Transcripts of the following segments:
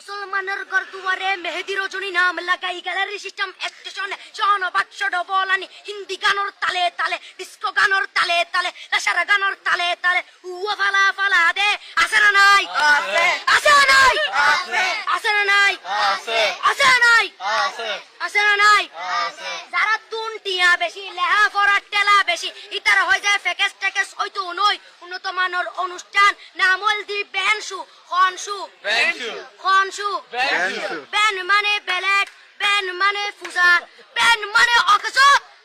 মুসলমানের ঘর দুয়ারে মেহেদি রজনী নাম লাগাই গ্যালারি সিস্টেম স্টেশনে শোন বাক্স ডবলানি হিন্দি গানোর তালে তালে ডিস্কো গানোর তালে তালে লাসারা গানোর তালে তালে উয়া ফালা ফালা দে আছে না নাই আছে আছে না নাই আছে আছে না নাই আছে আছে না নাই আছে আছে না নাই আছে যারা তুনটিয়া বেশি লেহা পড়া টেলা বেশি ইতারা হয়ে যায় ফেকেস টেকেস হয়তো নয় উন্নত মানের অনুষ্ঠান নামল দি বেনসু খনসু বেনসু খনসু বেনসু বেন মানে বেলেট বেন মানে ফুজা বেন মানে অকস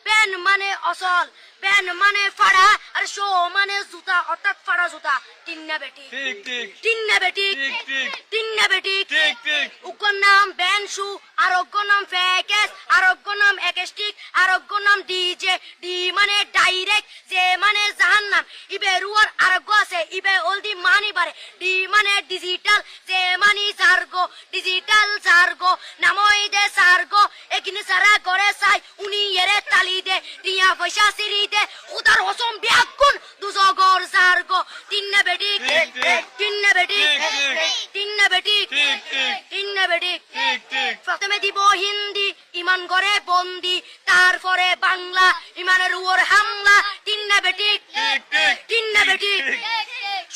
বেন মানে অসল বেন মানে ফাড়া আর শো মানে জুতা অর্থাৎ ফাড়া জুতা তিন্না বেটি ঠিক ঠিক তিন্না বেটি ঠিক ঠিক তিন্না বেটি ঠিক ঠিক উগ্র নাম বেনসু আরোগ্য নাম ফেকেস আরোগ্য নাম একেস্টিক আরোগ্য নাম ডিজে ডি মানে ডাইরেক্ট যে মানে জাহান্নাম ইবে রুয়ার আরোগ্য আছে ইবে অলদি মানি বারে ডি মানে ডিজিটাল যে মানি জার্গো ডিজিটাল জার্গো নামই দে সার্গো একিনি সারা করে চাই উনি এরে তালি দে টিয়া পয়সা সিরি দে উদার হসম বিয়াকুন দুজগর জার্গো তিন্না বেটি ঠিক ঠিক তিন্না বেটি ঠিক ঠিক তিন্না বেটি ঠিক ঠিক তিন্না বেটি ঠিক ঠিক প্রথমে দিব হিন্দি ইমান করে বন্দি তারপরে বাংলা ইমানের উপর হামলা তিন্না বেটি ঠিক ঠিক তিন্না বেটি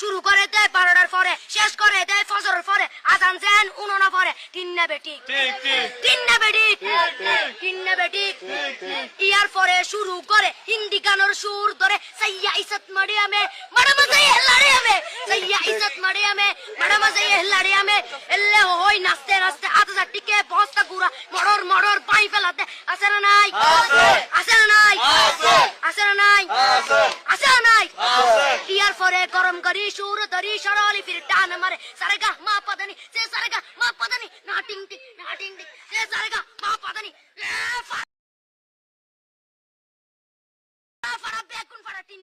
শুরু করে দেয় 12টার পরে শেষ করে দেয় ফজরের পরে আজান দেন উনানা পরে তিন্না বেটি ঠিক ঠিক তিন্না বেটি ঠিক ঠিক তিন্না বেটি ঠিক ঠিক ইয়ার পরে শুরু করে হিন্দি গানের সুর ধরে সাইয়া ইজ্জত মারিয়ামে বড় মজা লাড়িয়ামে সাইয়া ইজ্জত মারিয়ামে বড় মজা লাড়িয়ামে এলে হই নাচতে নাচতে আধা টিকে বস্তা গুড়া মড়র মড়র পাই ফেলাতে আছে না নাই আছে আছে না নাই আছে আছে না নাই আছে আছে না নাই আছে ইয়ার পরে গরম করি সুর ধরি সরলি ফির টান মারে সারেগা মা পদানি সে সারেগা মা পদানি না টিং টিং সে সারেগা মা পদানি ফাড়া বেকুন ফাড়া টিং